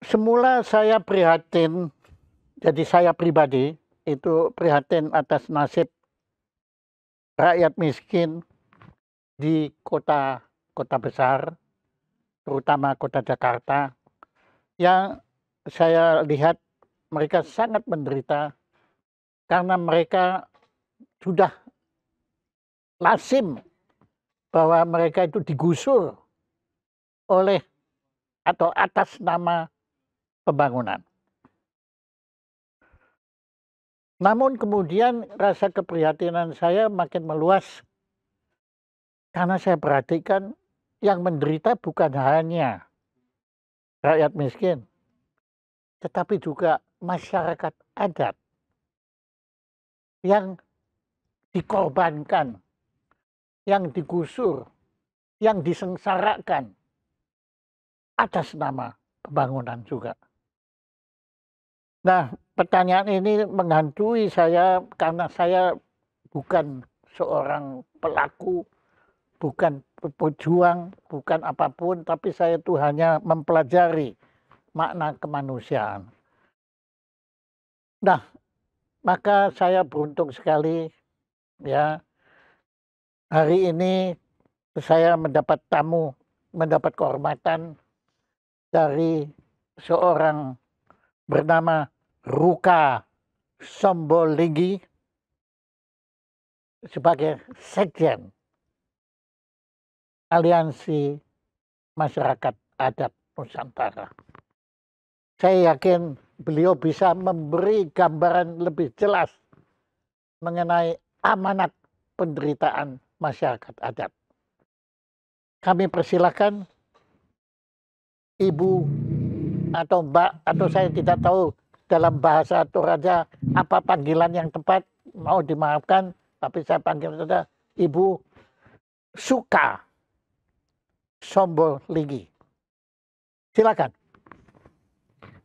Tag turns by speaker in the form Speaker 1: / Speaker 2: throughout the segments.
Speaker 1: Semula saya prihatin, jadi saya pribadi itu prihatin atas nasib rakyat miskin di kota-kota besar, terutama kota Jakarta, yang saya lihat mereka sangat menderita karena mereka sudah lazim bahwa mereka itu digusur oleh atau atas nama pembangunan. Namun kemudian rasa keprihatinan saya makin meluas karena saya perhatikan yang menderita bukan hanya rakyat miskin, tetapi juga masyarakat adat yang dikorbankan, yang digusur, yang disengsarakan atas nama pembangunan juga. Nah, pertanyaan ini menghantui saya karena saya bukan seorang pelaku, bukan pejuang, bukan apapun, tapi saya itu hanya mempelajari makna kemanusiaan. Nah, maka saya beruntung sekali ya, hari ini saya mendapat tamu, mendapat kehormatan dari seorang bernama Ruka Sombolinggi sebagai Sekjen Aliansi Masyarakat Adat Nusantara. Saya yakin beliau bisa memberi gambaran lebih jelas mengenai amanat penderitaan masyarakat adat. Kami persilahkan Ibu atau Mbak, atau saya tidak tahu dalam bahasa Toraja apa panggilan yang tepat, mau dimaafkan, tapi saya panggil saja Ibu Suka Sombolinggi. Silakan.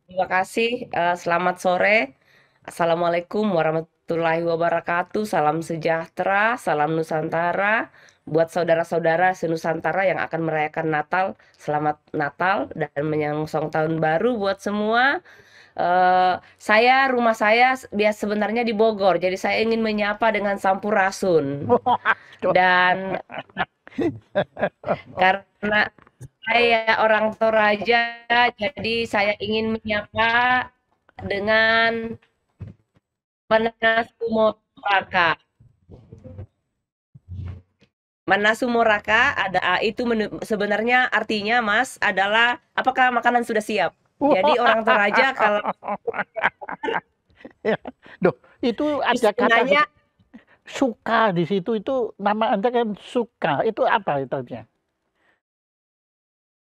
Speaker 2: Terima kasih. Selamat sore. Assalamualaikum warahmatullahi wabarakatuh. Salam sejahtera, salam Nusantara. Buat saudara-saudara se-Nusantara yang akan merayakan Natal, selamat Natal dan menyongsong tahun baru buat semua. Rumah saya sebenarnya di Bogor, jadi saya ingin menyapa dengan sampurasun. Dan karena saya orang Toraja, jadi saya ingin menyapa dengan Manaslu Moraka. Manaslu Moraka itu sebenarnya artinya Mas adalah apakah makanan sudah siap? Jadi orang Toraja kalau
Speaker 1: Duh, itu ada kata
Speaker 2: istilahnya
Speaker 1: suka di situ, itu nama Anda kan Suka. Itu apa itu artinya?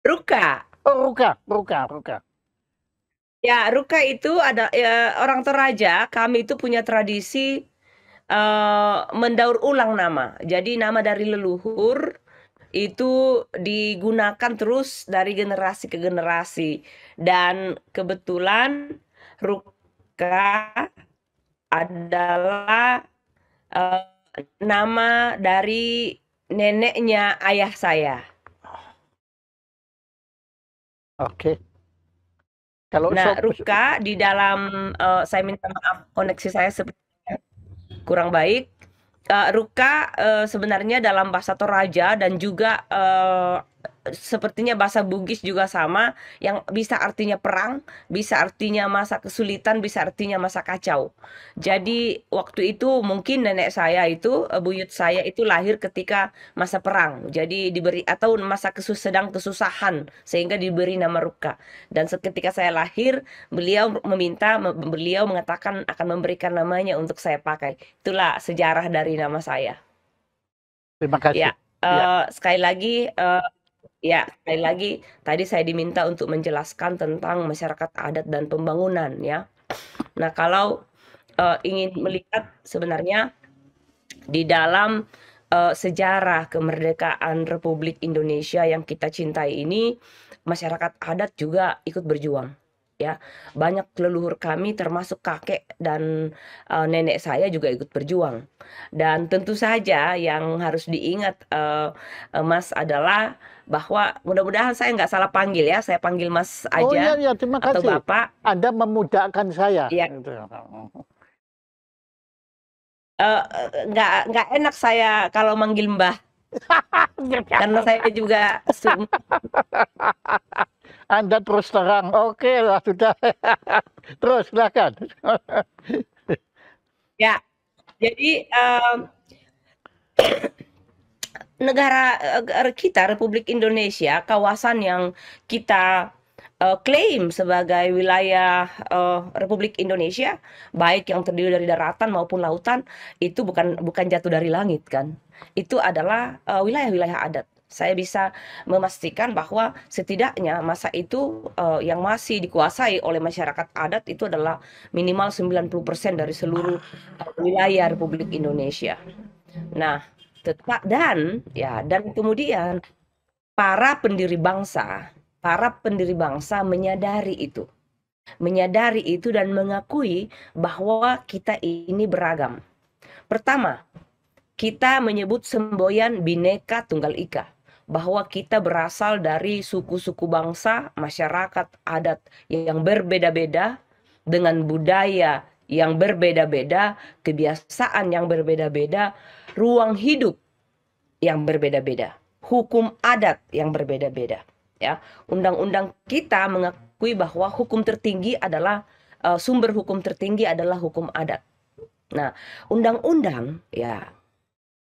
Speaker 2: ruka.
Speaker 1: Oh, Ruka.
Speaker 2: Ya, ruka itu ada orang Toraja, kami itu punya tradisi mendaur ulang nama. Jadi nama dari leluhur itu digunakan terus dari generasi ke generasi. Dan kebetulan Ruka adalah eh, nama dari neneknya ayah saya.
Speaker 1: Oke. Kalau
Speaker 2: Nah, Ruka di dalam saya minta maaf koneksi saya sepertinya kurang baik. Ruka sebenarnya dalam bahasa Toraja dan juga sepertinya bahasa Bugis juga sama, yang bisa artinya perang, bisa artinya masa kesulitan, bisa artinya masa kacau. Jadi waktu itu mungkin nenek saya itu, buyut saya itu lahir ketika masa perang. Jadi diberi atau masa sedang kesusahan sehingga diberi nama Ruka. Dan ketika saya lahir, beliau mengatakan akan memberikan namanya untuk saya pakai. Itulah sejarah dari nama saya.
Speaker 1: terima kasih.
Speaker 2: Ya,
Speaker 1: Ya,
Speaker 2: sekali lagi, tadi saya diminta untuk menjelaskan tentang masyarakat adat dan pembangunan, ya. Nah, kalau ingin melihat sebenarnya di dalam sejarah kemerdekaan Republik Indonesia yang kita cintai ini, masyarakat adat juga ikut berjuang. ya. Banyak leluhur kami termasuk kakek dan nenek saya juga ikut berjuang. Dan tentu saja yang harus diingat Mas adalah bahwa mudah-mudahan saya nggak salah panggil ya, saya panggil Mas
Speaker 1: Oh iya,
Speaker 2: aja
Speaker 1: ya, terima
Speaker 2: atau
Speaker 1: kasih.
Speaker 2: Bapak.
Speaker 1: Anda memudahkan saya.
Speaker 2: Ya,
Speaker 1: Gitu.
Speaker 2: nggak enak saya kalau manggil Mbah karena saya juga
Speaker 1: Anda terus terang. Oke lah, sudah. Terus silakan.
Speaker 2: ya. Jadi negara kita Republik Indonesia, kawasan yang kita klaim sebagai wilayah Republik Indonesia, baik yang terdiri dari daratan maupun lautan, itu bukan jatuh dari langit kan. Itu adalah wilayah-wilayah adat. Saya bisa memastikan bahwa setidaknya masa itu yang masih dikuasai oleh masyarakat adat itu adalah minimal 90% dari seluruh wilayah Republik Indonesia. Nah, dan kemudian para pendiri bangsa menyadari itu dan mengakui bahwa kita ini beragam. Pertama, kita menyebut semboyan Bhinneka Tunggal Ika, bahwa kita berasal dari suku-suku bangsa, masyarakat adat yang berbeda-beda, dengan budaya yang berbeda-beda, kebiasaan yang berbeda-beda, ruang hidup yang berbeda-beda, hukum adat yang berbeda-beda. Ya, undang-undang kita mengakui bahwa hukum tertinggi adalah sumber hukum tertinggi adalah hukum adat. Nah, undang-undang ya,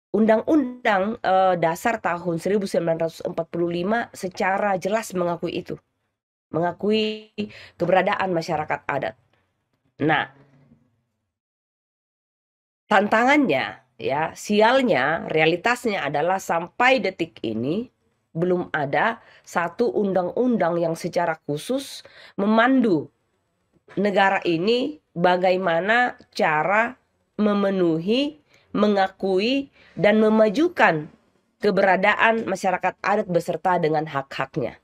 Speaker 2: Undang-Undang Dasar tahun 1945 secara jelas mengakui itu, mengakui keberadaan masyarakat adat. Nah, tantangannya ya, sialnya, realitasnya adalah sampai detik ini belum ada satu undang-undang yang secara khusus memandu negara ini bagaimana cara memenuhi, mengakui, dan memajukan keberadaan masyarakat adat beserta dengan hak-haknya.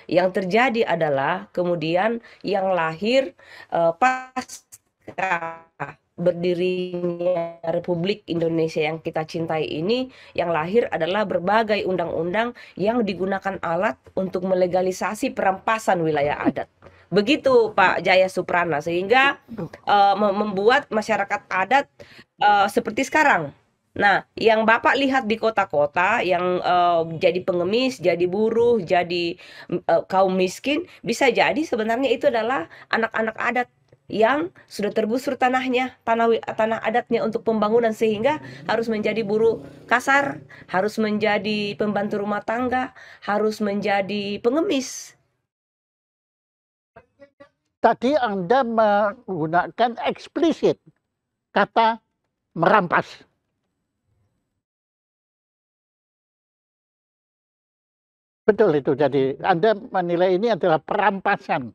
Speaker 2: Yang terjadi adalah kemudian yang lahir pasca berdirinya Republik Indonesia yang kita cintai ini, yang lahir adalah berbagai undang-undang yang digunakan alat untuk melegalisasi perampasan wilayah adat. Begitu Pak Jaya Suprana, sehingga membuat masyarakat adat seperti sekarang. Nah, yang Bapak lihat di kota-kota yang jadi pengemis, jadi buruh, jadi kaum miskin, bisa jadi sebenarnya itu adalah anak-anak adat yang sudah tergusur tanahnya, tanah adatnya untuk pembangunan, sehingga harus menjadi buruh kasar, harus menjadi pembantu rumah tangga, harus menjadi pengemis.
Speaker 1: Tadi Anda menggunakan eksplisit kata merampas. Betul itu. Jadi Anda menilai ini adalah perampasan.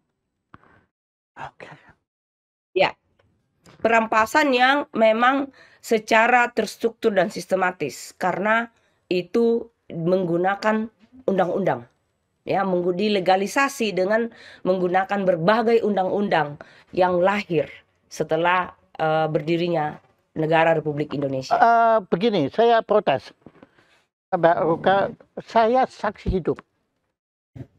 Speaker 1: Oke.
Speaker 2: Ya, perampasan yang memang secara terstruktur dan sistematis karena itu menggunakan undang-undang. Ya, dilegalisasi dengan menggunakan berbagai undang-undang yang lahir setelah berdirinya negara Republik Indonesia.
Speaker 1: Begini, saya protes. Mbak Ruka, saya saksi hidup.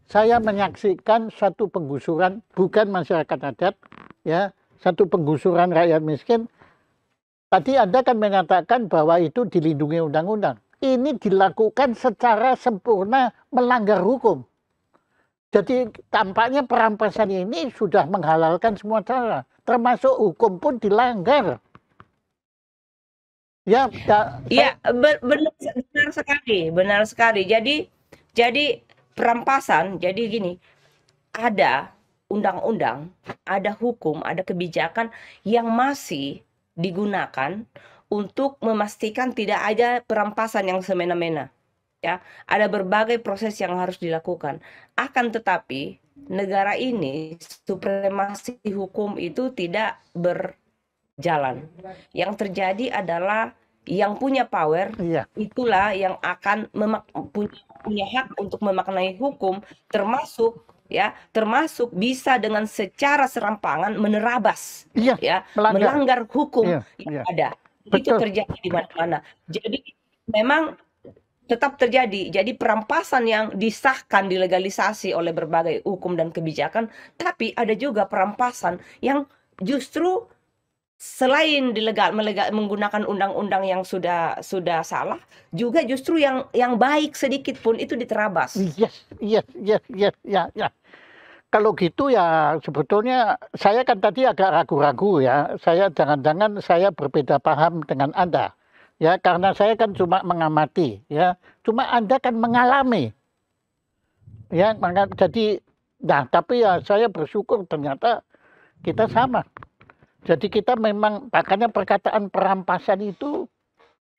Speaker 1: Saya menyaksikan satu penggusuran, bukan masyarakat adat, ya, satu penggusuran rakyat miskin. Tadi Anda kan mengatakan bahwa itu dilindungi undang-undang. Ini dilakukan secara sempurna melanggar hukum. Jadi tampaknya perampasan ini sudah menghalalkan semua cara, termasuk hukum pun dilanggar. Ya,
Speaker 2: iya, benar sekali. Jadi perampasan, jadi gini, ada undang-undang, ada hukum, ada kebijakan yang masih digunakan untuk memastikan tidak ada perampasan yang semena-mena. Ya, ada berbagai proses yang harus dilakukan. Akan tetapi negara ini supremasi hukum itu tidak berjalan. Yang terjadi adalah yang punya power,
Speaker 1: iya.
Speaker 2: itulah yang akan punya hak untuk memaknai hukum, termasuk ya, termasuk bisa dengan secara serampangan menerabas,
Speaker 1: Iya,
Speaker 2: ya,
Speaker 1: melanggar.
Speaker 2: melanggar hukum
Speaker 1: Iya,
Speaker 2: yang
Speaker 1: iya,
Speaker 2: ada. Itu
Speaker 1: betul.
Speaker 2: terjadi di mana-mana. Jadi memang tetap terjadi. Jadi perampasan yang disahkan, dilegalisasi oleh berbagai hukum dan kebijakan, tapi ada juga perampasan yang justru selain menggunakan undang-undang yang sudah salah, juga justru yang baik sedikit pun itu diterabas.
Speaker 1: Yes, yes, yes, yes, ya, ya. Kalau gitu ya sebetulnya saya kan tadi agak ragu-ragu ya. Jangan-jangan saya berbeda paham dengan Anda. Ya, karena saya kan cuma mengamati ya. Cuma Anda kan mengalami. Ya, jadi nah tapi ya saya bersyukur ternyata kita sama. Jadi kita memang makanya perkataan perampasan itu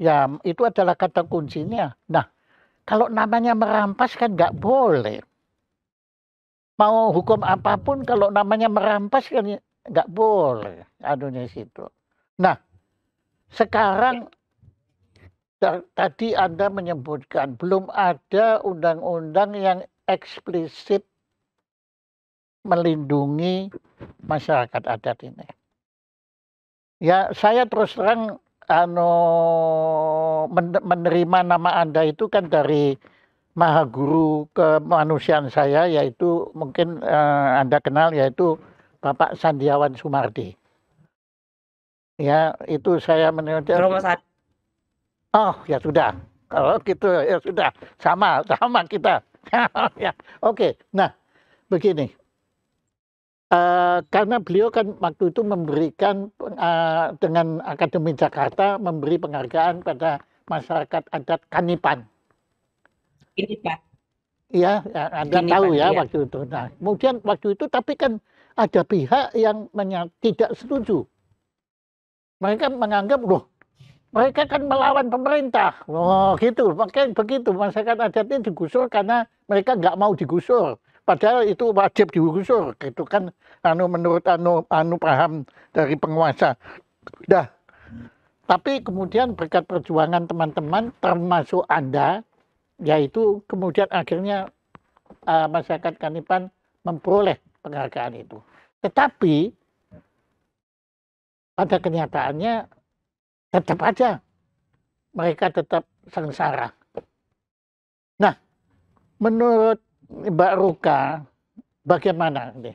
Speaker 1: ya itu adalah kata kuncinya. Nah, kalau namanya merampas kan nggak boleh. Mau hukum apapun kalau namanya merampas kan nggak boleh anunya situ. Nah, sekarang tadi Anda menyebutkan belum ada undang-undang yang eksplisit melindungi masyarakat adat ini. Ya, saya terus terang menerima nama Anda itu kan dari Maha Guru kemanusiaan saya, yaitu mungkin Anda kenal, yaitu Bapak Sandiawan Sumardi. Ya, itu saya menurut.
Speaker 2: Kalau Mas Adi,
Speaker 1: Oh, ya sudah. Kalau gitu ya sudah, sama kita. Ya, oke. Nah, begini. Karena beliau kan waktu itu memberikan dengan Akademi Jakarta memberi penghargaan pada masyarakat adat Kanipan.
Speaker 2: ini Pak,
Speaker 1: Iya, ya, Anda
Speaker 2: ini
Speaker 1: tahu
Speaker 2: Pak,
Speaker 1: ya
Speaker 2: ya.
Speaker 1: waktu itu. Nah, kemudian waktu itu tapi kan ada pihak yang tidak setuju. Mereka menganggap, loh, mereka kan melawan pemerintah. Oh, gitu. Makanya begitu masyarakat adatnya digusur karena mereka nggak mau digusur. Padahal itu wajib digusur. Gitu kan menurut paham dari penguasa. Dah. Tapi kemudian berkat perjuangan teman-teman termasuk Anda, yaitu kemudian akhirnya masyarakat Kanipan memperoleh penghargaan itu. Tetapi pada kenyataannya tetap aja mereka tetap sengsara. Nah, menurut Mbak Ruka, bagaimana nih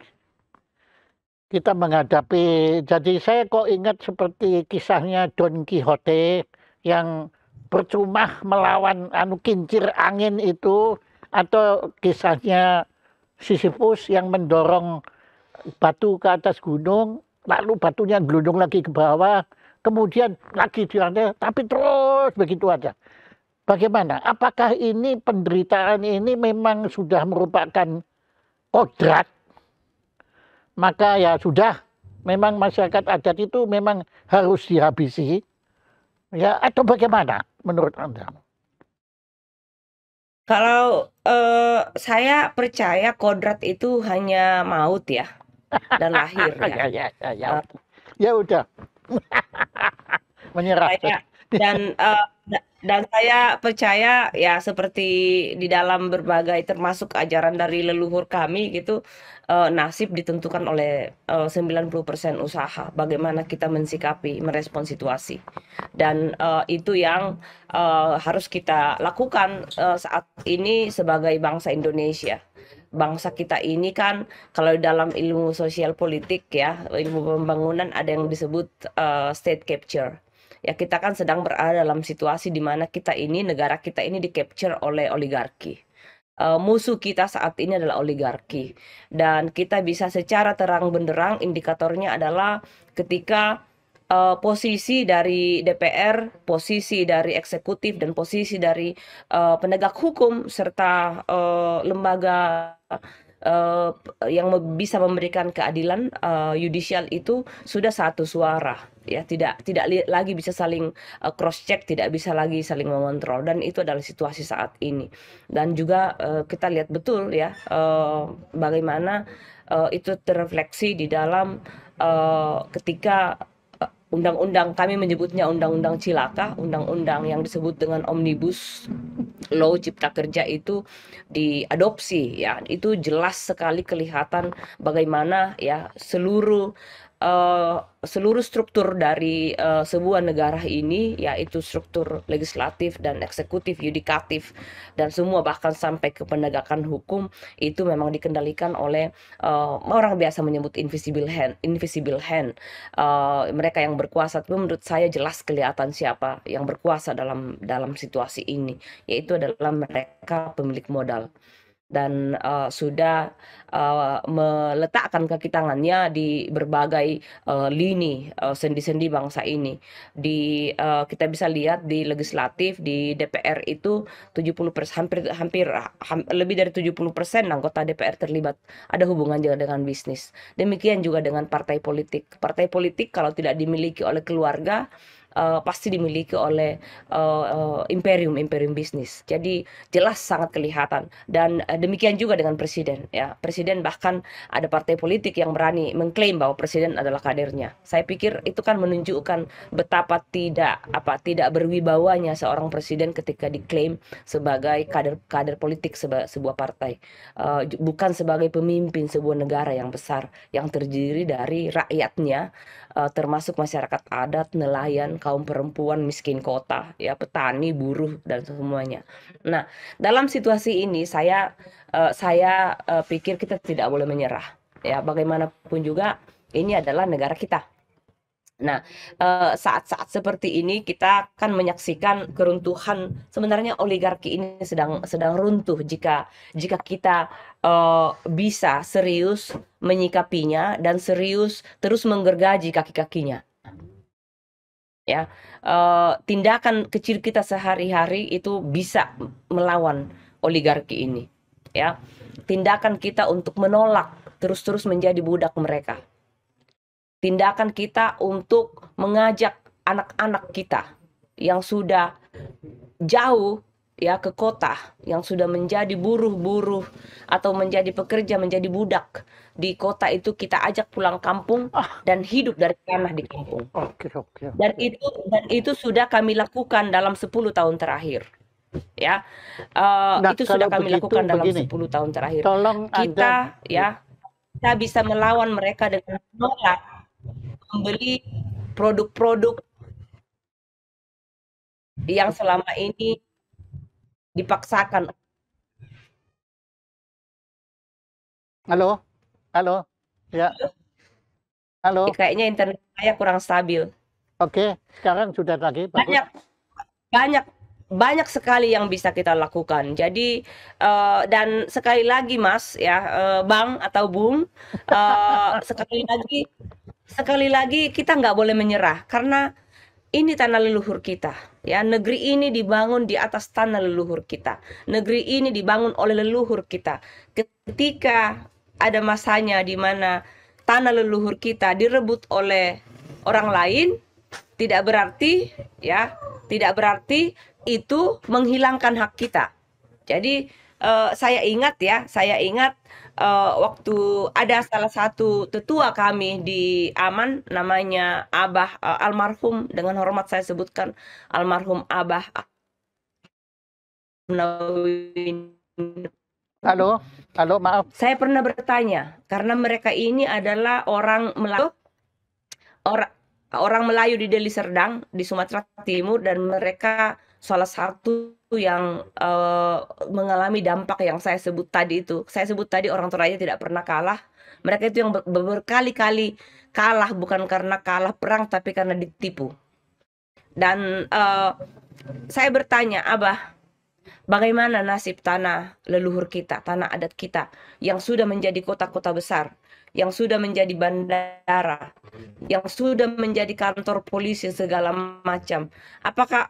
Speaker 1: kita menghadapi? Jadi saya kok ingat seperti kisahnya Don Quixote yang bercumah melawan kincir angin itu, atau kisahnya Sisyphus yang mendorong batu ke atas gunung, lalu batunya gelundung lagi ke bawah, kemudian lagi di lantai, tapi terus begitu aja. Bagaimana? Apakah ini penderitaan ini memang sudah merupakan kodrat? Maka ya sudah, memang masyarakat adat itu memang harus dihabisi, ya, atau bagaimana menurut Anda?
Speaker 2: Kalau saya percaya kodrat itu hanya maut ya, dan lahir ya.
Speaker 1: Ya udah, menyerah.
Speaker 2: Saya dan saya percaya ya seperti di dalam berbagai termasuk ajaran dari leluhur kami gitu, nasib ditentukan oleh 90% usaha bagaimana kita mensikapi merespon situasi, dan itu yang harus kita lakukan saat ini sebagai bangsa Indonesia. Bangsa kita ini kan kalau dalam ilmu sosial politik ya, ilmu pembangunan ada yang disebut state capture. Ya, kita kan sedang berada dalam situasi di mana negara kita ini di-capture oleh oligarki. Musuh kita saat ini adalah oligarki. Dan kita bisa secara terang benderang indikatornya adalah ketika posisi dari DPR, posisi dari eksekutif, dan posisi dari penegak hukum serta lembaga yang bisa memberikan keadilan yudisial itu sudah satu suara, ya, tidak lagi bisa saling cross check, tidak bisa lagi saling mengontrol, dan itu adalah situasi saat ini. Dan juga kita lihat betul ya bagaimana itu terrefleksi di dalam ketika undang-undang, kami menyebutnya undang-undang cilaka, undang-undang yang disebut dengan Omnibus Law Cipta Kerja itu diadopsi ya. Itu jelas sekali kelihatan bagaimana ya seluruh struktur dari sebuah negara ini, yaitu struktur legislatif dan eksekutif, yudikatif, dan semua bahkan sampai ke penegakan hukum itu memang dikendalikan oleh orang biasa menyebut invisible hand, mereka yang berkuasa. Tapi menurut saya jelas kelihatan siapa yang berkuasa dalam situasi ini, yaitu adalah mereka pemilik modal dan sudah meletakkan kaki tangannya di berbagai lini sendi-sendi bangsa ini. Kita bisa lihat di legislatif, di DPR itu 70%, lebih dari 70% anggota DPR terlibat ada hubungan juga dengan bisnis. Demikian juga dengan partai politik. Partai politik kalau tidak dimiliki oleh keluarga, pasti dimiliki oleh imperium bisnis. Jadi jelas sangat kelihatan, dan demikian juga dengan presiden ya. Presiden bahkan ada partai politik yang berani mengklaim bahwa presiden adalah kadernya. Saya pikir itu kan menunjukkan betapa tidak berwibawanya seorang presiden ketika diklaim sebagai kader politik sebuah partai, bukan sebagai pemimpin sebuah negara yang besar yang terdiri dari rakyatnya, termasuk masyarakat adat, nelayan, kaum perempuan, miskin kota, ya, petani, buruh, dan semuanya. Nah, dalam situasi ini saya pikir kita tidak boleh menyerah. Ya, bagaimanapun juga ini adalah negara kita. Nah, saat-saat seperti ini kita kan menyaksikan keruntuhan. Sebenarnya oligarki ini sedang runtuh jika kita bisa serius menyikapinya dan serius terus menggergaji kaki-kakinya. Ya, tindakan kecil kita sehari-hari itu bisa melawan oligarki ini. Ya, tindakan kita untuk menolak terus-terus menjadi budak mereka. Tindakan kita untuk mengajak anak-anak kita yang sudah jauh ya ke kota, yang sudah menjadi buruh-buruh atau menjadi pekerja, menjadi budak di kota, itu kita ajak pulang kampung dan hidup dari tanah di kampung.
Speaker 1: Oke.
Speaker 2: Dan itu sudah kami lakukan dalam 10 tahun terakhir. Ya, itu sudah kami lakukan dalam 10 tahun terakhir.
Speaker 1: Tolong
Speaker 2: kita bisa melawan mereka dengan menolak membeli produk-produk yang selama ini dipaksakan.
Speaker 1: Halo, ya. Halo.
Speaker 2: Kayaknya internet saya kurang stabil.
Speaker 1: Oke, sekarang sudah lagi.
Speaker 2: Banyak sekali yang bisa kita lakukan. Jadi dan sekali lagi Mas ya, Bang atau Bung, sekali lagi kita nggak boleh menyerah, karena ini tanah leluhur kita ya. Negeri ini dibangun di atas tanah leluhur kita. Negeri ini dibangun oleh leluhur kita. Ketika ada masanya di mana tanah leluhur kita direbut oleh orang lain, tidak berarti itu menghilangkan hak kita. Jadi saya ingat waktu ada salah satu tetua kami di Aman, namanya Abah, almarhum, dengan hormat saya sebutkan, almarhum Abah Nawin.
Speaker 1: Halo, maaf.
Speaker 2: Saya pernah bertanya, karena mereka ini adalah orang Melayu di Deli Serdang di Sumatera Timur, dan mereka salah satu yang mengalami dampak yang saya sebut tadi itu. Saya sebut tadi orang Toraja tidak pernah kalah. Mereka itu yang berkali-kali kalah, bukan karena kalah perang, tapi karena ditipu. Dan saya bertanya, Abah, bagaimana nasib tanah leluhur kita, tanah adat kita, yang sudah menjadi kota-kota besar, yang sudah menjadi bandara, yang sudah menjadi kantor polisi segala macam.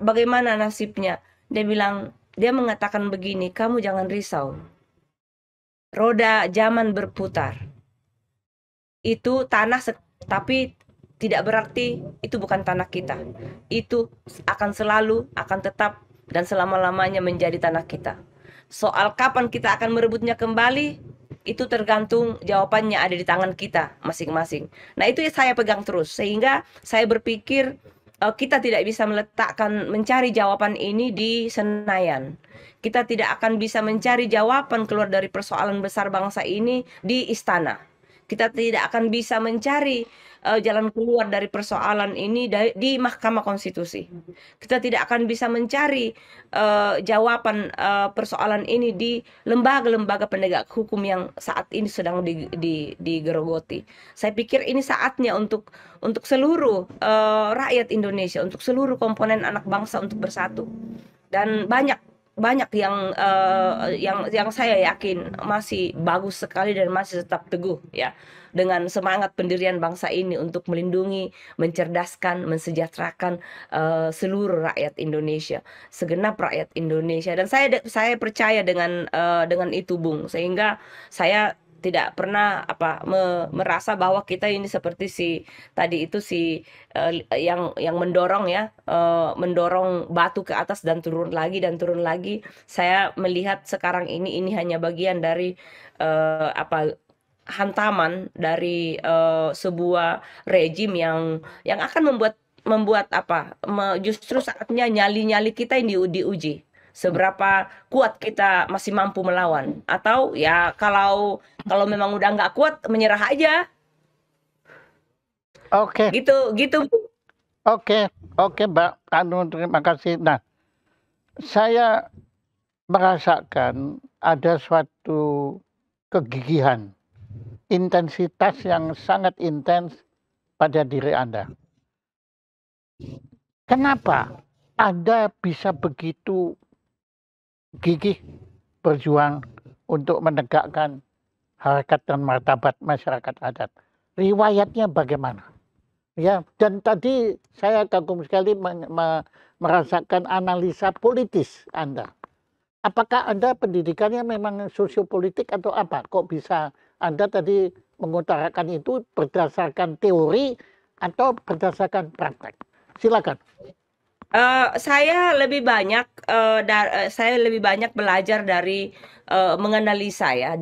Speaker 2: Bagaimana nasibnya? Dia mengatakan begini, kamu jangan risau. Roda zaman berputar. Itu tanah, tapi tidak berarti itu bukan tanah kita. Itu akan selalu, akan tetap, dan selama-lamanya menjadi tanah kita. Soal kapan kita akan merebutnya kembali, itu tergantung jawabannya ada di tangan kita masing-masing. Nah, itu saya pegang terus sehingga saya berpikir kita tidak bisa mencari jawaban ini di Senayan. Kita tidak akan bisa mencari jawaban keluar dari persoalan besar bangsa ini di istana. Kita tidak akan bisa mencari jalan keluar dari persoalan ini di Mahkamah Konstitusi. Kita tidak akan bisa mencari jawaban persoalan ini di lembaga-lembaga penegak hukum yang saat ini sedang digerogoti. Saya pikir ini saatnya untuk seluruh rakyat Indonesia, untuk seluruh komponen anak bangsa untuk bersatu. Dan banyak banyak yang saya yakin masih bagus sekali dan masih tetap teguh ya dengan semangat pendirian bangsa ini untuk melindungi, mencerdaskan, mensejahterakan seluruh rakyat Indonesia, segenap rakyat Indonesia. Dan saya percaya dengan itu, Bung, sehingga saya tidak pernah merasa bahwa kita ini seperti tadi itu yang mendorong ya, mendorong batu ke atas dan turun lagi dan turun lagi. Saya melihat sekarang ini hanya bagian dari hantaman dari sebuah rejim yang akan membuat justru saatnya nyali-nyali kita ini diuji seberapa kuat kita masih mampu melawan, atau ya kalau memang udah nggak kuat menyerah aja.
Speaker 1: Oke,
Speaker 2: Gitu.
Speaker 1: oke, Mbak Anu, terima kasih. Nah, saya merasakan ada suatu kegigihan, intensitas yang sangat intens pada diri Anda. Kenapa Anda bisa begitu gigih berjuang untuk menegakkan harkat dan martabat masyarakat adat? Riwayatnya bagaimana? Ya, dan tadi saya kagum sekali merasakan analisa politis Anda. Apakah Anda pendidikannya memang sosiopolitik atau apa? Kok bisa Anda tadi mengutarakan itu berdasarkan teori atau berdasarkan praktek? Silakan.
Speaker 2: Saya lebih banyak belajar dari menganalisa ya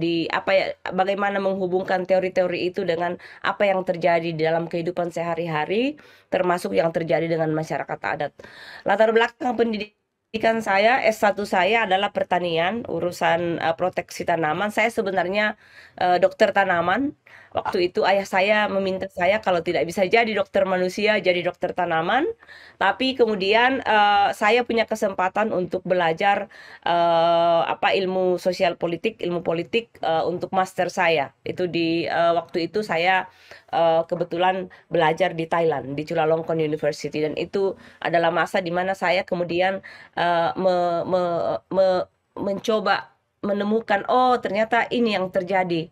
Speaker 2: bagaimana menghubungkan teori-teori itu dengan apa yang terjadi di dalam kehidupan sehari-hari, termasuk yang terjadi dengan masyarakat adat. Latar belakang pendidikan saya, S1 saya adalah pertanian, urusan proteksi tanaman. Saya sebenarnya dokter tanaman. Waktu itu ayah saya meminta saya kalau tidak bisa jadi dokter manusia, jadi dokter tanaman. Tapi kemudian saya punya kesempatan untuk belajar ilmu sosial politik, ilmu politik untuk master saya. Itu waktu itu saya kebetulan belajar di Thailand, di Chulalongkorn University, dan itu adalah masa di mana saya kemudian mencoba menemukan, oh ternyata ini yang terjadi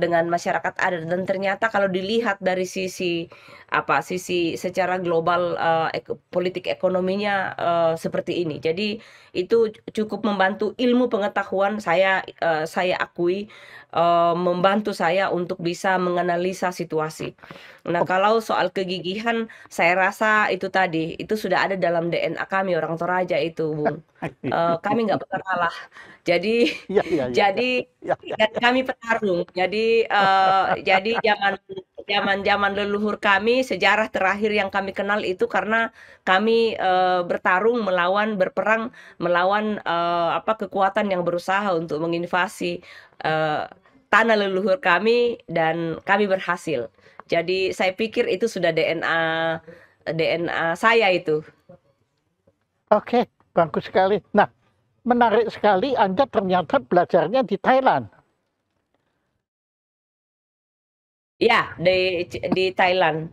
Speaker 2: dengan masyarakat adat, dan ternyata kalau dilihat dari sisi secara global politik ekonominya seperti ini. Jadi itu cukup membantu ilmu pengetahuan saya akui membantu saya untuk bisa menganalisa situasi. Nah, kalau soal kegigihan, saya rasa itu tadi itu sudah ada dalam DNA kami orang Toraja itu, Bung. Kami nggak pernah kalah. Jadi
Speaker 1: Ya, ya, ya,
Speaker 2: jadi
Speaker 1: ya, ya.
Speaker 2: kami petarung. Jadi zaman leluhur kami, sejarah terakhir yang kami kenal itu karena kami berperang melawan kekuatan yang berusaha untuk menginvasi tanah leluhur kami, dan kami berhasil. Jadi saya pikir itu sudah DNA saya itu.
Speaker 1: Oke, bagus sekali. Nah, menarik sekali Anda ternyata belajarnya di Thailand.
Speaker 2: Ya, di Thailand.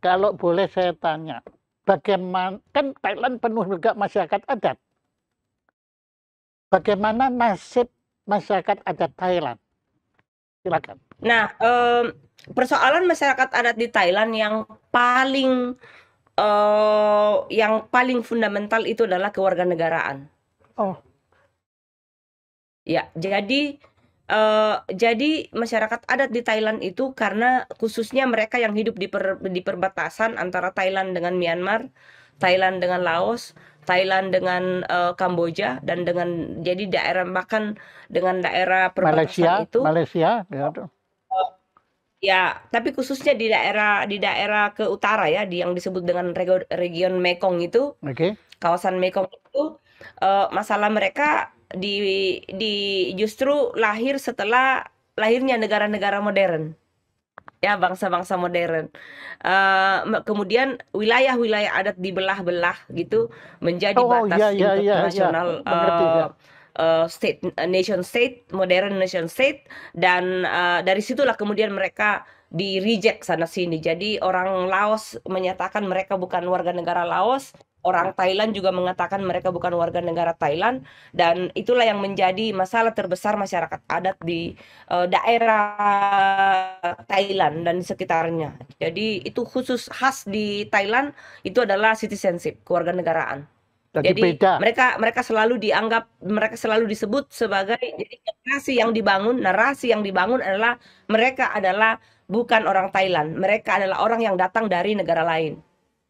Speaker 1: Kalau boleh saya tanya, bagaimana, kan Thailand penuh juga masyarakat adat. Bagaimana nasib masyarakat adat Thailand? Silakan.
Speaker 2: Nah, persoalan masyarakat adat di Thailand yang paling fundamental itu adalah kewarganegaraan.
Speaker 1: Oh,
Speaker 2: Ya, jadi masyarakat adat di Thailand itu karena khususnya mereka yang hidup di perbatasan antara Thailand dengan Myanmar, Thailand dengan Laos, Thailand dengan Kamboja dan dengan jadi daerah bahkan dengan daerah perbatasan itu
Speaker 1: Malaysia, ya.
Speaker 2: ya, tapi khususnya di daerah ke utara ya, yang disebut dengan region Mekong itu,
Speaker 1: Oke.
Speaker 2: kawasan Mekong itu masalah mereka justru lahir setelah lahirnya negara-negara modern. Ya, bangsa-bangsa modern. Kemudian wilayah-wilayah adat dibelah-belah gitu menjadi
Speaker 1: Oh,
Speaker 2: batas
Speaker 1: iya,
Speaker 2: internasional
Speaker 1: mengerti ya.
Speaker 2: nation state, modern nation state, dan dari situlah kemudian mereka di reject sana sini. Jadi orang Laos menyatakan mereka bukan warga negara Laos, orang Thailand juga mengatakan mereka bukan warga negara Thailand, dan itulah yang menjadi masalah terbesar masyarakat adat di daerah Thailand dan sekitarnya. Jadi itu khusus khas di Thailand, itu adalah citizenship, kewarganegaraan.
Speaker 1: Jadi
Speaker 2: Jadi
Speaker 1: beda.
Speaker 2: mereka selalu dianggap, mereka selalu disebut sebagai, jadi narasi yang dibangun adalah mereka adalah bukan orang Thailand, mereka adalah orang yang datang dari negara lain.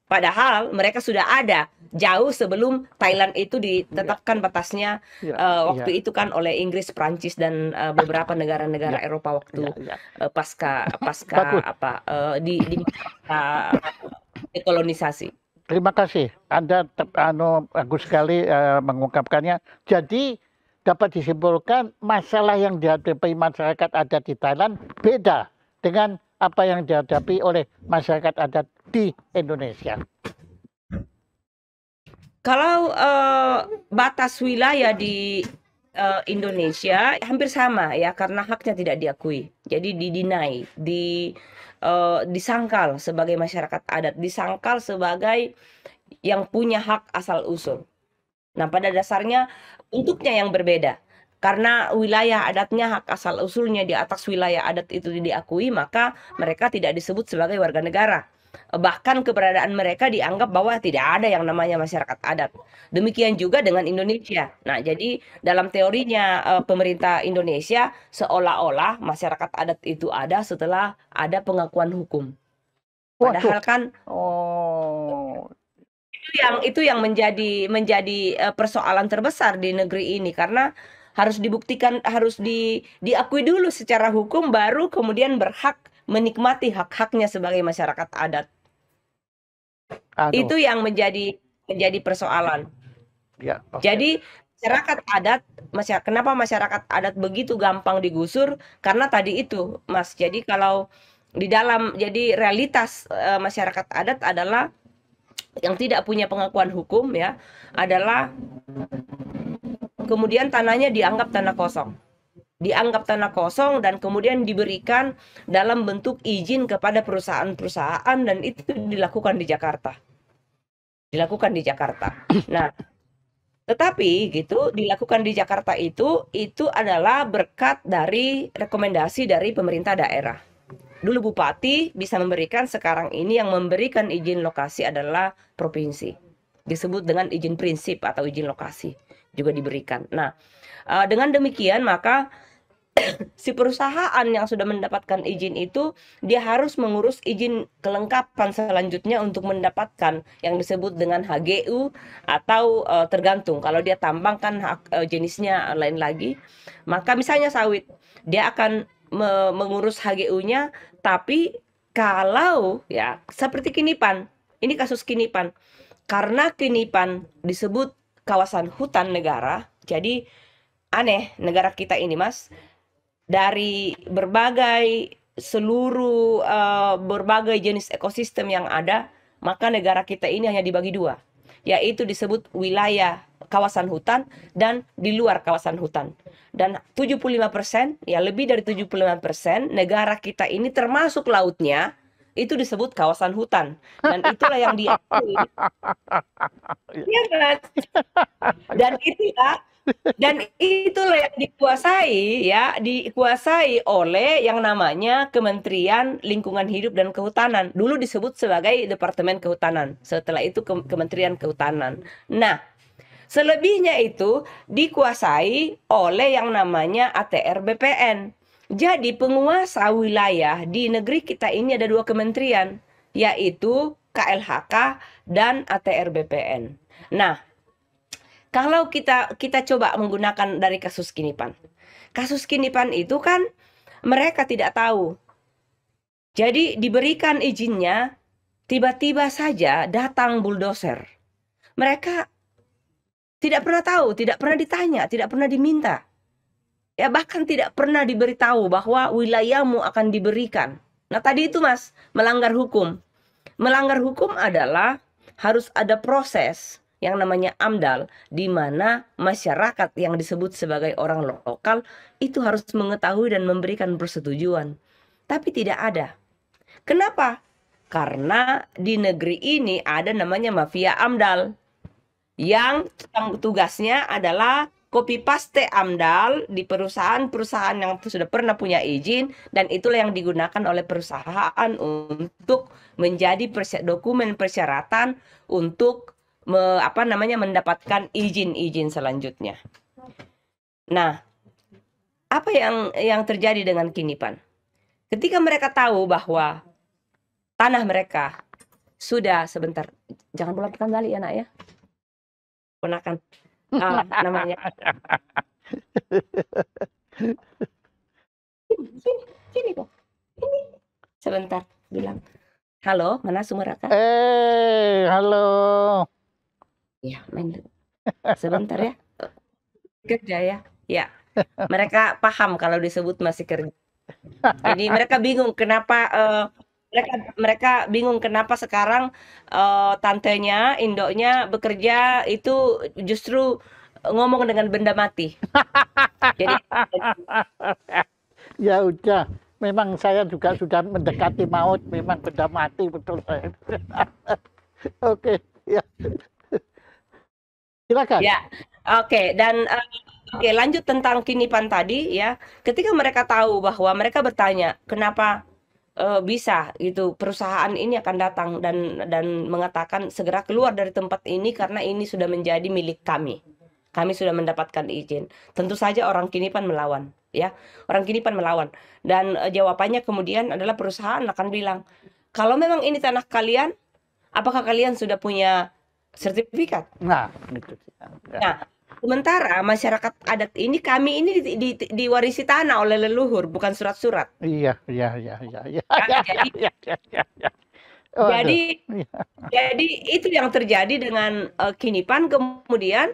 Speaker 2: Padahal mereka sudah ada jauh sebelum Thailand itu ditetapkan batasnya waktu itu kan oleh Inggris, Prancis, dan beberapa negara-negara Eropa waktu pasca
Speaker 1: Bagus.
Speaker 2: di masa dekolonisasi.
Speaker 1: Terima kasih. Anda bagus sekali mengungkapkannya. Jadi dapat disimpulkan masalah yang dihadapi masyarakat adat di Thailand beda dengan apa yang dihadapi oleh masyarakat adat di Indonesia.
Speaker 2: Kalau batas wilayah di Indonesia hampir sama ya, karena haknya tidak diakui. Jadi didinai, disangkal sebagai masyarakat adat, disangkal sebagai yang punya hak asal usul. Nah, pada dasarnya bentuknya yang berbeda. Karena wilayah adatnya, hak asal usulnya di atas wilayah adat itu diakui, maka mereka tidak disebut sebagai warga negara. Bahkan keberadaan mereka dianggap bahwa tidak ada yang namanya masyarakat adat. Demikian juga dengan Indonesia. Nah, jadi dalam teorinya pemerintah Indonesia seolah-olah masyarakat adat itu ada setelah ada pengakuan hukum. Padahal kan itu yang menjadi persoalan terbesar di negeri ini, karena harus dibuktikan, harus diakui dulu secara hukum, baru kemudian berhak menikmati hak-haknya sebagai masyarakat adat. Itu yang menjadi persoalan.
Speaker 1: Ya, okay.
Speaker 2: Jadi masyarakat adat, kenapa masyarakat adat begitu gampang digusur? Karena tadi itu, Mas. Jadi kalau jadi realitas masyarakat adat adalah yang tidak punya pengakuan hukum ya, adalah kemudian tanahnya dianggap tanah kosong. Dianggap tanah kosong dan kemudian diberikan dalam bentuk izin kepada perusahaan-perusahaan, dan itu dilakukan di Jakarta. Nah, tetapi gitu dilakukan di Jakarta itu adalah berkat dari rekomendasi dari pemerintah daerah. Dulu bupati bisa memberikan, sekarang ini yang memberikan izin lokasi adalah provinsi. Disebut dengan izin prinsip atau izin lokasi juga diberikan. Nah, dengan demikian maka si perusahaan yang sudah mendapatkan izin itu dia harus mengurus izin kelengkapan selanjutnya untuk mendapatkan yang disebut dengan HGU atau tergantung. Kalau dia tambang kan jenisnya lain lagi. Maka misalnya sawit, dia akan mengurus HGU-nya, tapi kalau ya seperti Kinipan, ini kasus Kinipan, karena Kinipan disebut kawasan hutan negara, jadi aneh negara kita ini, Mas, dari berbagai jenis ekosistem yang ada, maka negara kita ini hanya dibagi dua, yaitu disebut wilayah kawasan hutan dan di luar kawasan hutan. Dan 75%, ya lebih dari 75% negara kita ini termasuk lautnya itu disebut kawasan hutan. Dan itulah yang diakui. Ya kan? Dan itulah yang dikuasai oleh yang namanya Kementerian Lingkungan Hidup dan Kehutanan. Dulu disebut sebagai Departemen Kehutanan, setelah itu Kementerian Kehutanan. Nah, selebihnya itu dikuasai oleh yang namanya ATR BPN. Jadi penguasa wilayah di negeri kita ini ada dua kementerian, yaitu KLHK dan ATR BPN. Nah, kalau kita coba menggunakan dari kasus Kinipan. Kasus Kinipan itu kan mereka tidak tahu. Jadi diberikan izinnya, tiba-tiba saja datang bulldozer. Mereka tidak pernah tahu, tidak pernah ditanya, tidak pernah diminta. Ya bahkan tidak pernah diberitahu bahwa wilayahmu akan diberikan. Nah tadi itu Mas, melanggar hukum. Melanggar hukum adalah harus ada proses yang namanya AMDAL, di mana masyarakat yang disebut sebagai orang lokal itu harus mengetahui dan memberikan persetujuan. Tapi tidak ada. Kenapa? Karena di negeri ini ada namanya mafia AMDAL, yang tugasnya adalah copy paste AMDAL di perusahaan-perusahaan yang sudah pernah punya izin, dan itulah yang digunakan oleh perusahaan untuk menjadi dokumen persyaratan untuk mendapatkan izin-izin selanjutnya. Nah, apa yang terjadi dengan Kinipan? Ketika mereka tahu bahwa tanah mereka sudah, sebentar, jangan pulang kembali ya nak ya, ponakan namanya. Sini kok. Ini. Sebentar, bilang. Halo, mana Sumeraka?
Speaker 1: Halo.
Speaker 2: Ya, main dulu. Sebentar ya. Kerja ya. Ya. Mereka paham kalau disebut masih kerja. Jadi mereka bingung kenapa mereka bingung kenapa sekarang tantenya, indoknya bekerja itu justru ngomong dengan benda mati. Jadi
Speaker 1: ya udah, memang saya juga sudah mendekati maut, memang benda mati betul saya. Oke, ya. Silakan.
Speaker 2: Ya, oke. Dan oke, lanjut tentang Kinipan tadi ya. Ketika mereka tahu bahwa mereka bertanya, kenapa bisa gitu perusahaan ini akan datang dan mengatakan segera keluar dari tempat ini karena ini sudah menjadi milik kami. Kami sudah mendapatkan izin. Tentu saja orang Kinipan melawan, ya. Orang Kinipan melawan. Dan jawabannya kemudian adalah perusahaan akan bilang, kalau memang ini tanah kalian, apakah kalian sudah punya sertifikat?
Speaker 1: Nah, gitu.
Speaker 2: Nah, sementara masyarakat adat ini, kami ini diwarisi tanah oleh leluhur, bukan surat-surat.
Speaker 1: Iya.
Speaker 2: Jadi itu yang terjadi dengan Kinipan. Kemudian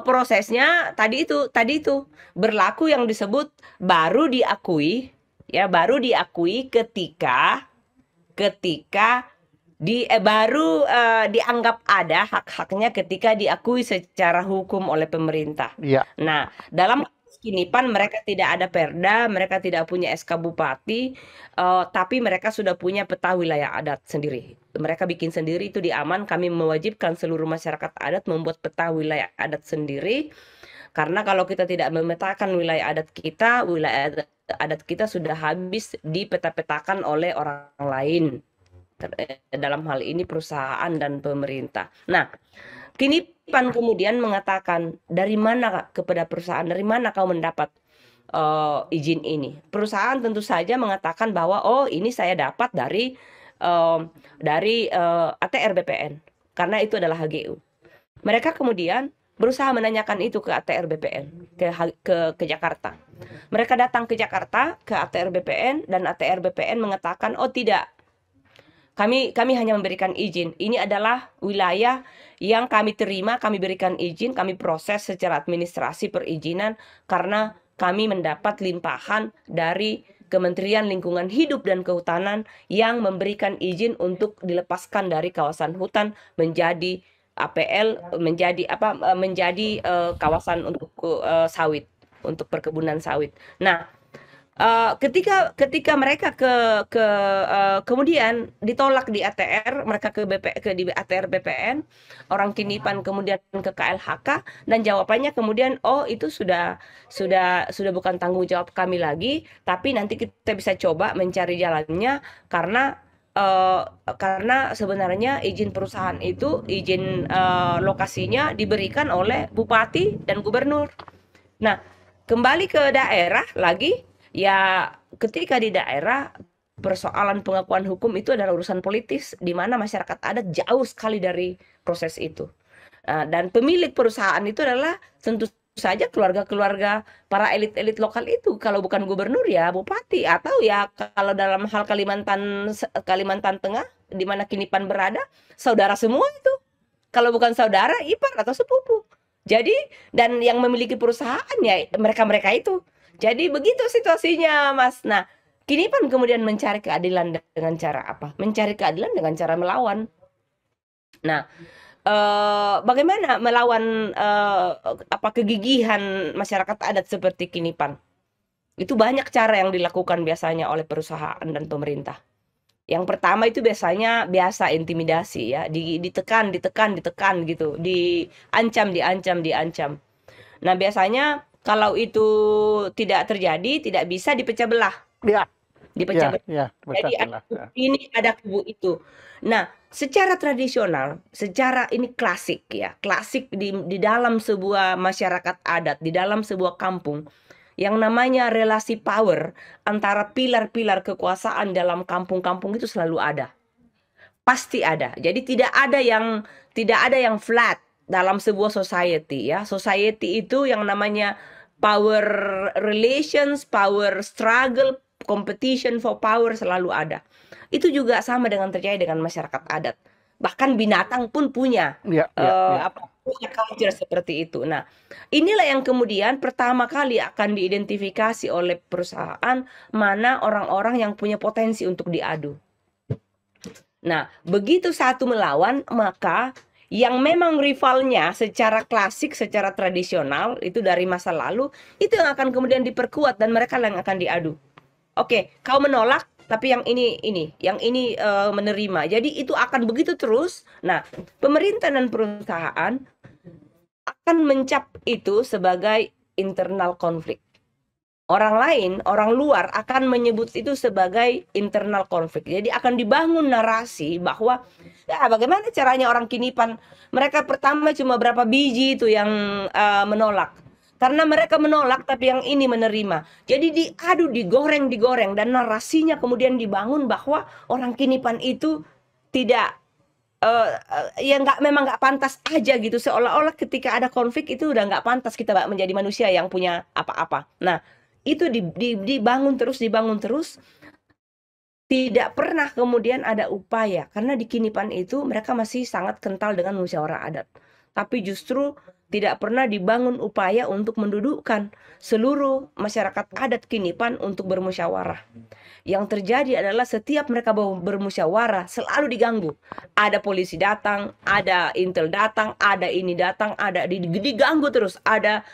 Speaker 2: prosesnya tadi itu berlaku yang disebut baru diakui, ya, baru diakui ketika baru dianggap ada hak-haknya ketika diakui secara hukum oleh pemerintah.
Speaker 1: Iya.
Speaker 2: Nah, dalam Kinipan mereka tidak ada perda, mereka tidak punya SK bupati, tapi mereka sudah punya peta wilayah adat sendiri. Mereka bikin sendiri, itu di Aman. Kami mewajibkan seluruh masyarakat adat membuat peta wilayah adat sendiri. Karena kalau kita tidak memetakan wilayah adat kita sudah habis dipeta-petakan oleh orang lain. Dalam hal ini perusahaan dan pemerintah. Nah, Kinipan kemudian mengatakan, dari mana kepada perusahaan, dari mana kau mendapat izin ini? Perusahaan tentu saja mengatakan bahwa oh ini saya dapat dari ATR BPN, karena itu adalah HGU. Mereka kemudian berusaha menanyakan itu ke ATR BPN, ke Jakarta. Mereka datang ke Jakarta, ke ATR BPN, dan ATR BPN mengatakan, oh tidak, kami hanya memberikan izin. Ini adalah wilayah yang kami terima, kami berikan izin, kami proses secara administrasi perizinan karena kami mendapat limpahan dari Kementerian Lingkungan Hidup dan Kehutanan yang memberikan izin untuk dilepaskan dari kawasan hutan menjadi APL, menjadi kawasan untuk sawit, untuk perkebunan sawit. Nah, ketika mereka kemudian ditolak di ATR, mereka di ATR BPN, orang Kinipan kemudian ke KLHK, dan jawabannya kemudian oh itu sudah bukan tanggung jawab kami lagi, tapi nanti kita bisa coba mencari jalannya karena sebenarnya izin perusahaan itu, izin lokasinya diberikan oleh bupati dan gubernur. Nah, kembali ke daerah lagi. Ya, ketika di daerah persoalan pengakuan hukum itu adalah urusan politis, di mana masyarakat adat jauh sekali dari proses itu. Dan pemilik perusahaan itu adalah tentu saja keluarga-keluarga para elit-elit lokal itu. Kalau bukan gubernur ya bupati, atau ya kalau dalam hal Kalimantan Tengah di mana Kinipan berada, saudara semua itu. Kalau bukan saudara, ipar atau sepupu. Jadi dan yang memiliki perusahaan ya mereka-mereka itu. Jadi begitu situasinya, Mas. Nah, Kinipan kemudian mencari keadilan dengan cara apa? Mencari keadilan dengan cara melawan. Nah, bagaimana melawan kegigihan masyarakat adat seperti Kinipan? Itu banyak cara yang dilakukan biasanya oleh perusahaan dan pemerintah. Yang pertama itu biasanya intimidasi ya, ditekan gitu, diancam. Nah, biasanya kalau itu tidak terjadi, tidak bisa dipecah belah.
Speaker 1: Ya,
Speaker 2: Dipecah belah.
Speaker 1: ya,
Speaker 2: Jadi ada
Speaker 1: betul.
Speaker 2: kubu ini, ada kubu itu. Nah, secara tradisional, secara ini klasik ya, klasik di dalam sebuah masyarakat adat, di dalam sebuah kampung, yang namanya relasi power antara pilar-pilar kekuasaan dalam kampung-kampung itu selalu ada. Pasti ada. Jadi tidak ada yang flat dalam sebuah society ya. Society itu yang namanya power relations, power struggle, competition for power selalu ada. Itu juga sama dengan terjadi dengan masyarakat adat. Bahkan binatang pun punya
Speaker 1: Ya,
Speaker 2: punya culture seperti itu. Nah, inilah yang kemudian pertama kali akan diidentifikasi oleh perusahaan mana orang-orang yang punya potensi untuk diadu. Nah, begitu satu melawan, maka yang memang rivalnya secara klasik, secara tradisional, itu dari masa lalu, itu yang akan kemudian diperkuat dan mereka yang akan diadu. Oke, kau menolak, tapi yang ini menerima. Jadi itu akan begitu terus. Nah, pemerintah dan perusahaan akan mencap itu sebagai internal konflik. Orang lain, orang luar akan menyebut itu sebagai internal konflik. Jadi akan dibangun narasi bahwa ya bagaimana caranya orang Kinipan, mereka pertama cuma berapa biji itu yang menolak. Karena mereka menolak tapi yang ini menerima. Jadi diadu, digoreng dan narasinya kemudian dibangun bahwa orang Kinipan itu tidak ya memang nggak pantas aja gitu, seolah-olah ketika ada konflik itu udah nggak pantas kita menjadi manusia yang punya apa-apa. Nah, itu dibangun terus, tidak pernah kemudian ada upaya, karena di Kinipan itu mereka masih sangat kental dengan musyawarah adat, tapi justru tidak pernah dibangun upaya untuk mendudukkan seluruh masyarakat adat Kinipan untuk bermusyawarah. Yang terjadi adalah setiap mereka bermusyawarah selalu diganggu. Ada polisi datang, ada intel datang, ada ini datang, ada diganggu terus. Ada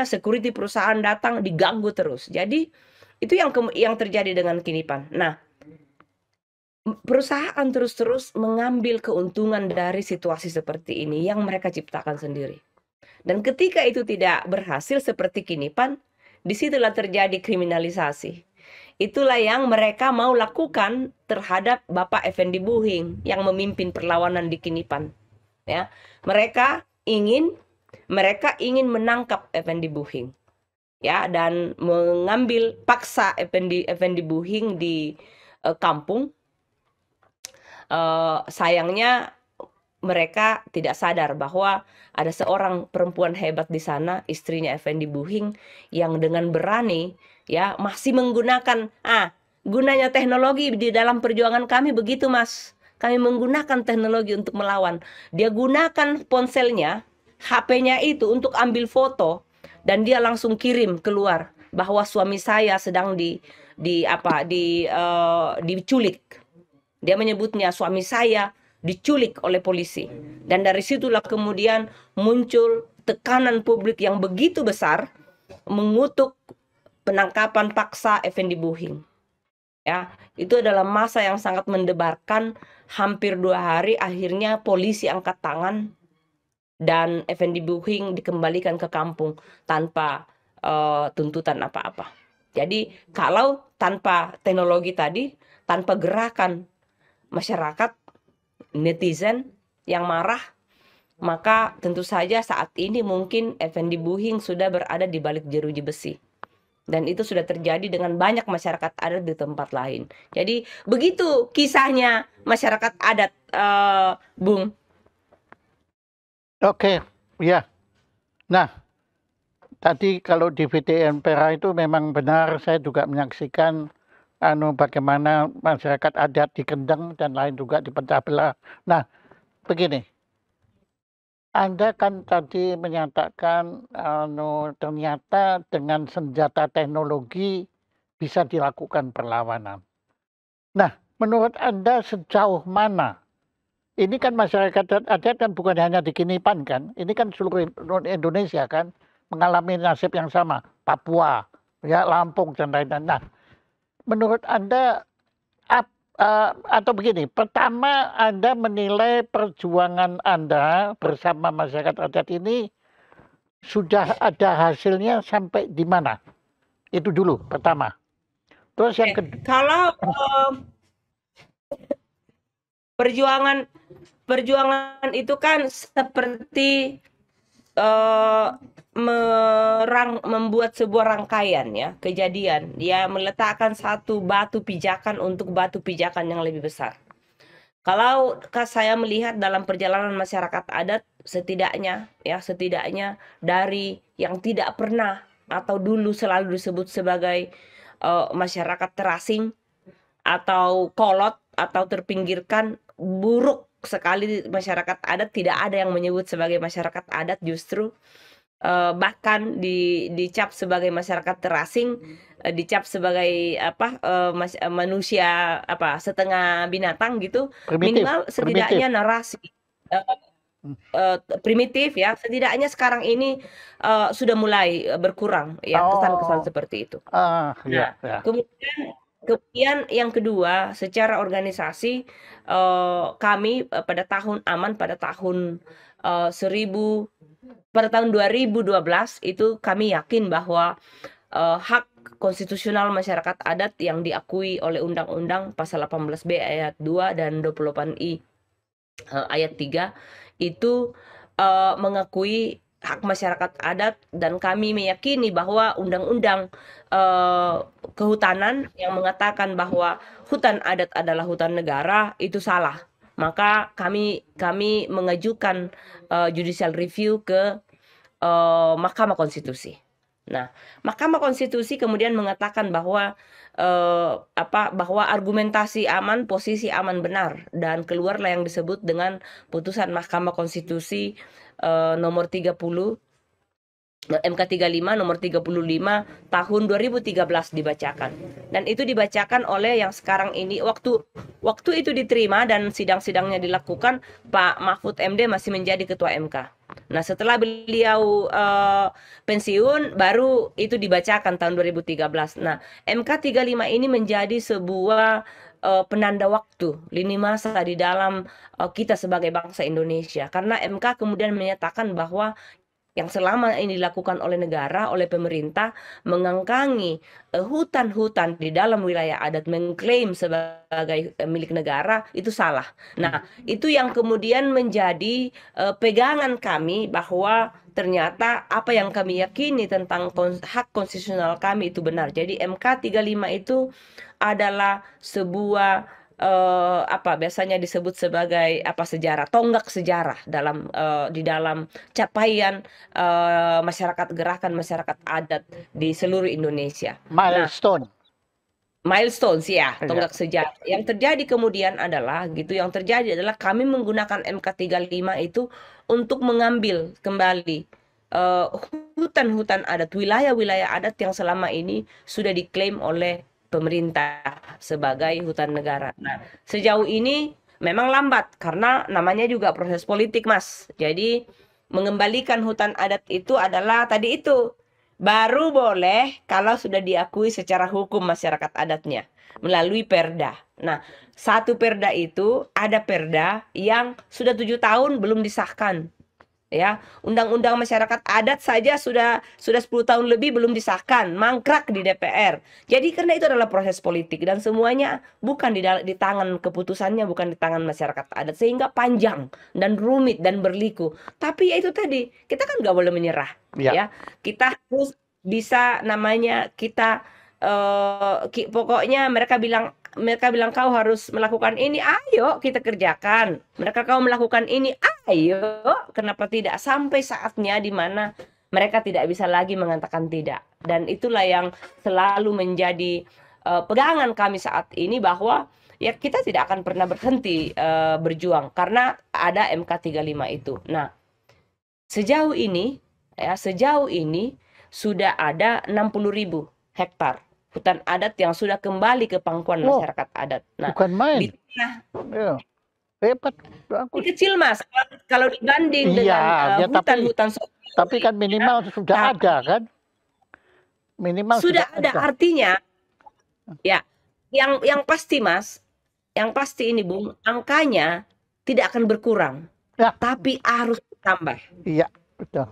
Speaker 2: security perusahaan datang, diganggu terus. Jadi itu yang terjadi dengan Kinipan. Nah, perusahaan terus-terus mengambil keuntungan dari situasi seperti ini yang mereka ciptakan sendiri. Dan ketika itu tidak berhasil seperti Kinipan, disitulah terjadi kriminalisasi. Itulah yang mereka mau lakukan terhadap Bapak Effendi Buhing yang memimpin perlawanan di Kinipan. Ya, mereka ingin menangkap Effendi Buhing, ya, dan mengambil paksa Effendi Buhing di kampung. Sayangnya mereka tidak sadar bahwa ada seorang perempuan hebat di sana, istrinya Effendi Buhing, yang dengan berani ya masih menggunakan gunanya teknologi di dalam perjuangan kami begitu, Mas. Kami menggunakan teknologi untuk melawan. Dia gunakan ponselnya, HP-nya itu untuk ambil foto dan dia langsung kirim keluar bahwa suami saya sedang diculik. Dia menyebutnya suami saya diculik oleh polisi. Dan dari situlah kemudian muncul tekanan publik yang begitu besar mengutuk penangkapan paksa Effendi Buhing. Ya, itu adalah masa yang sangat mendebarkan. Hampir 2 hari akhirnya polisi angkat tangan dan Effendi Buhing dikembalikan ke kampung tanpa tuntutan apa-apa. Jadi kalau tanpa teknologi tadi, tanpa gerakan masyarakat, netizen yang marah, maka tentu saja saat ini mungkin Effendi Buhing sudah berada di balik jeruji besi. Dan itu sudah terjadi dengan banyak masyarakat adat di tempat lain. Jadi begitu kisahnya masyarakat adat, Bung.
Speaker 1: Oke, ya. Nah, tadi kalau di VT Ampera itu memang benar, saya juga menyaksikan bagaimana masyarakat adat di Kendeng dan lain juga di pecah belah. Nah, begini, Anda kan tadi menyatakan ternyata dengan senjata teknologi bisa dilakukan perlawanan. Nah, menurut Anda sejauh mana? Ini kan masyarakat adat kan bukan hanya di Kinipan kan, ini kan seluruh Indonesia kan mengalami nasib yang sama, Papua, ya Lampung dan lain-lain. Nah, menurut Anda atau begini, pertama Anda menilai perjuangan Anda bersama masyarakat adat ini sudah ada hasilnya sampai di mana? Itu dulu pertama. Terus yang kedua,
Speaker 2: Kalau perjuangan itu kan seperti membuat sebuah rangkaian ya kejadian. Dia meletakkan satu batu pijakan untuk batu pijakan yang lebih besar. Kalau saya melihat dalam perjalanan masyarakat adat, setidaknya dari yang tidak pernah atau dulu selalu disebut sebagai masyarakat terasing atau kolot atau terpinggirkan, buruk sekali masyarakat adat, tidak ada yang menyebut sebagai masyarakat adat, justru bahkan dicap sebagai masyarakat terasing, dicap sebagai manusia setengah binatang gitu, minimal setidaknya narasi primitif ya, setidaknya sekarang ini sudah mulai berkurang ya kesan-kesan seperti itu. Nah, kemudian yang kedua, secara organisasi kami pada tahun 2012 itu kami yakin bahwa hak konstitusional masyarakat adat yang diakui oleh Undang-Undang Pasal 18B ayat 2 dan 28I ayat 3 itu mengakui hak masyarakat adat, dan kami meyakini bahwa undang-undang kehutanan yang mengatakan bahwa hutan adat adalah hutan negara itu salah. Maka kami mengajukan judicial review ke Mahkamah Konstitusi. Nah, Mahkamah Konstitusi kemudian mengatakan bahwa bahwa argumentasi aman, posisi aman benar, dan keluarlah yang disebut dengan putusan Mahkamah Konstitusi nomor 30 MK 35 nomor 35 tahun 2013 dibacakan. Dan itu dibacakan oleh yang sekarang ini, waktu itu diterima dan sidang-sidangnya dilakukan, Pak Mahfud MD masih menjadi ketua MK. Nah, setelah beliau pensiun baru itu dibacakan tahun 2013. Nah, MK 35 ini menjadi sebuah penanda waktu, lini masa di dalam kita sebagai bangsa Indonesia. Karena MK kemudian menyatakan bahwa yang selama ini dilakukan oleh negara, oleh pemerintah, mengangkangi hutan-hutan di dalam wilayah adat, mengklaim sebagai milik negara, itu salah. Nah, itu yang kemudian menjadi pegangan kami bahwa ternyata apa yang kami yakini tentang hak konstitusional kami itu benar. Jadi MK 35 itu adalah sebuah biasanya disebut sebagai sejarah, tonggak sejarah di dalam capaian masyarakat, gerakan masyarakat adat di seluruh Indonesia.
Speaker 1: Milestone.
Speaker 2: Milestones ya, tonggak sejarah. Yang terjadi kemudian adalah kami menggunakan MK 35 itu untuk mengambil kembali hutan-hutan adat, wilayah-wilayah adat yang selama ini sudah diklaim oleh pemerintah sebagai hutan negara. Nah, sejauh ini memang lambat karena namanya juga proses politik, Mas. Jadi mengembalikan hutan adat itu adalah tadi itu baru boleh kalau sudah diakui secara hukum masyarakat adatnya melalui perda. Nah, satu perda itu ada perda yang sudah 7 tahun belum disahkan. Ya, undang-undang masyarakat adat saja sudah 10 tahun lebih belum disahkan, mangkrak di DPR. Jadi karena itu adalah proses politik dan semuanya bukan di tangan keputusannya, bukan di tangan masyarakat adat, sehingga panjang dan rumit dan berliku. Tapi ya itu tadi, kita kan nggak boleh menyerah, ya. Kita harus bisa pokoknya mereka bilang mereka bilang kau harus melakukan ini, ayo kita kerjakan. Mereka kau melakukan ini, ayo. Kenapa tidak? Sampai saatnya di mana mereka tidak bisa lagi mengatakan tidak. Dan itulah yang selalu menjadi pegangan kami saat ini, bahwa ya kita tidak akan pernah berhenti berjuang karena ada MK35 itu. Nah, sejauh ini sudah ada 60.000 hektar hutan adat yang sudah kembali ke pangkuan masyarakat adat. Nah,
Speaker 1: bukan main.
Speaker 2: di tengah,
Speaker 1: Ya, hebat.
Speaker 2: ini kecil Mas, kalau dibanding dengan hutan-hutan sosial.
Speaker 1: Tapi kan minimal sudah ada kan? Minimal
Speaker 2: sudah ada. Artinya, ya, yang pasti Mas, yang pasti ini Bung, angkanya tidak akan berkurang,
Speaker 1: ya,
Speaker 2: tapi harus bertambah.
Speaker 1: Iya, betul.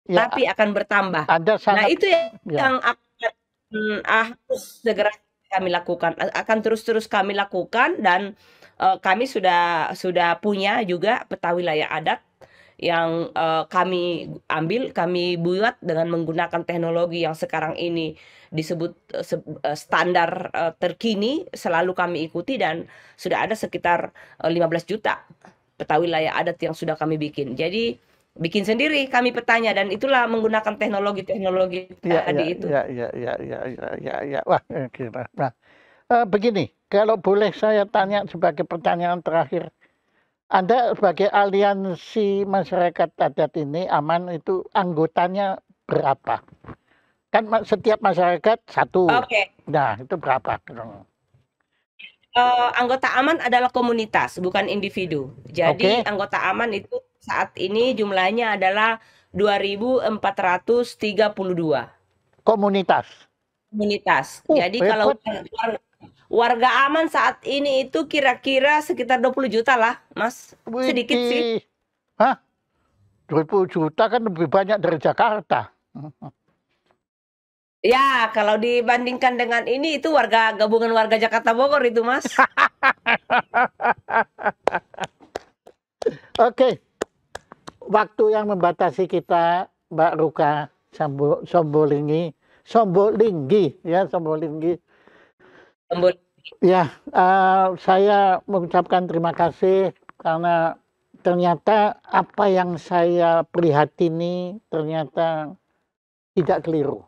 Speaker 2: Ya, tapi akan bertambah. Nah, itu yang harus segera kami lakukan, akan terus kami lakukan, dan kami sudah punya juga peta wilayah adat yang kami ambil, kami buat dengan menggunakan teknologi yang sekarang ini disebut standar terkini, selalu kami ikuti, dan sudah ada sekitar 15 juta peta wilayah adat yang sudah kami bikin. Jadi bikin sendiri kami petanya, dan itulah menggunakan teknologi tadi itu.
Speaker 1: Ya. Wah, kira. Nah, begini, kalau boleh saya tanya sebagai pertanyaan terakhir, Anda sebagai aliansi masyarakat adat ini, AMAN, itu anggotanya berapa? Kan setiap masyarakat satu.
Speaker 2: Oke.
Speaker 1: Nah, itu berapa?
Speaker 2: Anggota AMAN adalah komunitas, bukan individu. Jadi anggota AMAN itu saat ini jumlahnya adalah 2.432.
Speaker 1: Komunitas.
Speaker 2: Jadi kalau warga AMAN saat ini itu kira-kira sekitar 20 juta lah, Mas. Sedikit sih.
Speaker 1: Hah? 20 juta kan lebih banyak dari Jakarta.
Speaker 2: Ya, kalau dibandingkan dengan ini, itu gabungan warga Jakarta Bogor itu, Mas.
Speaker 1: Oke. Waktu yang membatasi kita, Mbak Ruka Sombolinggi. Ya, saya mengucapkan terima kasih karena ternyata apa yang saya prihatini ternyata tidak keliru.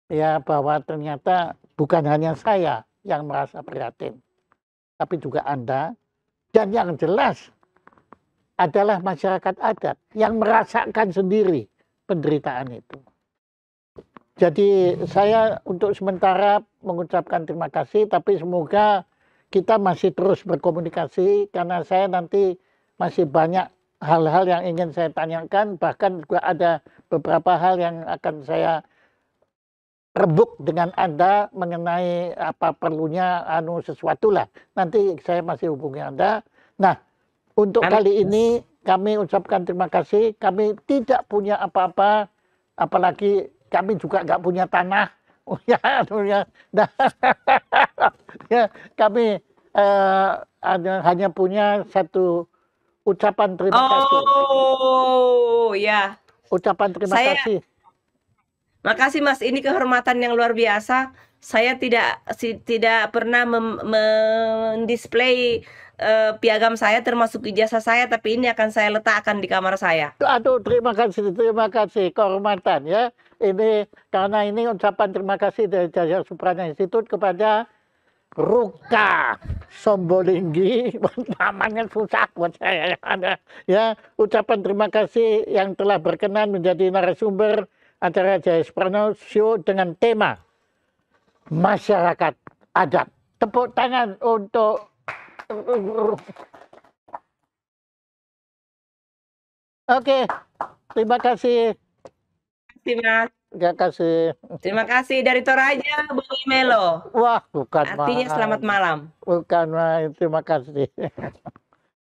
Speaker 1: Ya, bahwa ternyata bukan hanya saya yang merasa prihatin, tapi juga Anda, dan yang jelas adalah masyarakat adat yang merasakan sendiri penderitaan itu. Jadi saya untuk sementara mengucapkan terima kasih, tapi semoga kita masih terus berkomunikasi, karena saya nanti masih banyak hal-hal yang ingin saya tanyakan, bahkan juga ada beberapa hal yang akan saya rebuk dengan Anda mengenai apa perlunya sesuatu lah. Nanti saya masih hubungi Anda. Nah, untuk kali ini kami ucapkan terima kasih. Kami tidak punya apa-apa, apalagi kami juga nggak punya tanah. Nah, ya, kami hanya punya satu ucapan terima kasih.
Speaker 2: Oh, ya.
Speaker 1: Ucapan terima kasih.
Speaker 2: Makasih Mas, ini kehormatan yang luar biasa. Saya tidak pernah mendisplay piagam saya termasuk ijazah saya, tapi ini akan saya letakkan di kamar saya.
Speaker 1: Aduh, terima kasih, kehormatan ya. Ini karena ini ucapan terima kasih dari Jaya Suprana Institute kepada Ruka Sombolinggi. Namanya susah buat saya ya. Ucapan terima kasih yang telah berkenan menjadi narasumber acara Jaya Suprana Show dengan tema masyarakat adat. Tepuk tangan untuk Oke, terima kasih. Terima kasih.
Speaker 2: Terima kasih dari Toraja, Bung Melo.
Speaker 1: Wah, bukan
Speaker 2: artinya main. Selamat malam.
Speaker 1: Bukan main, terima kasih.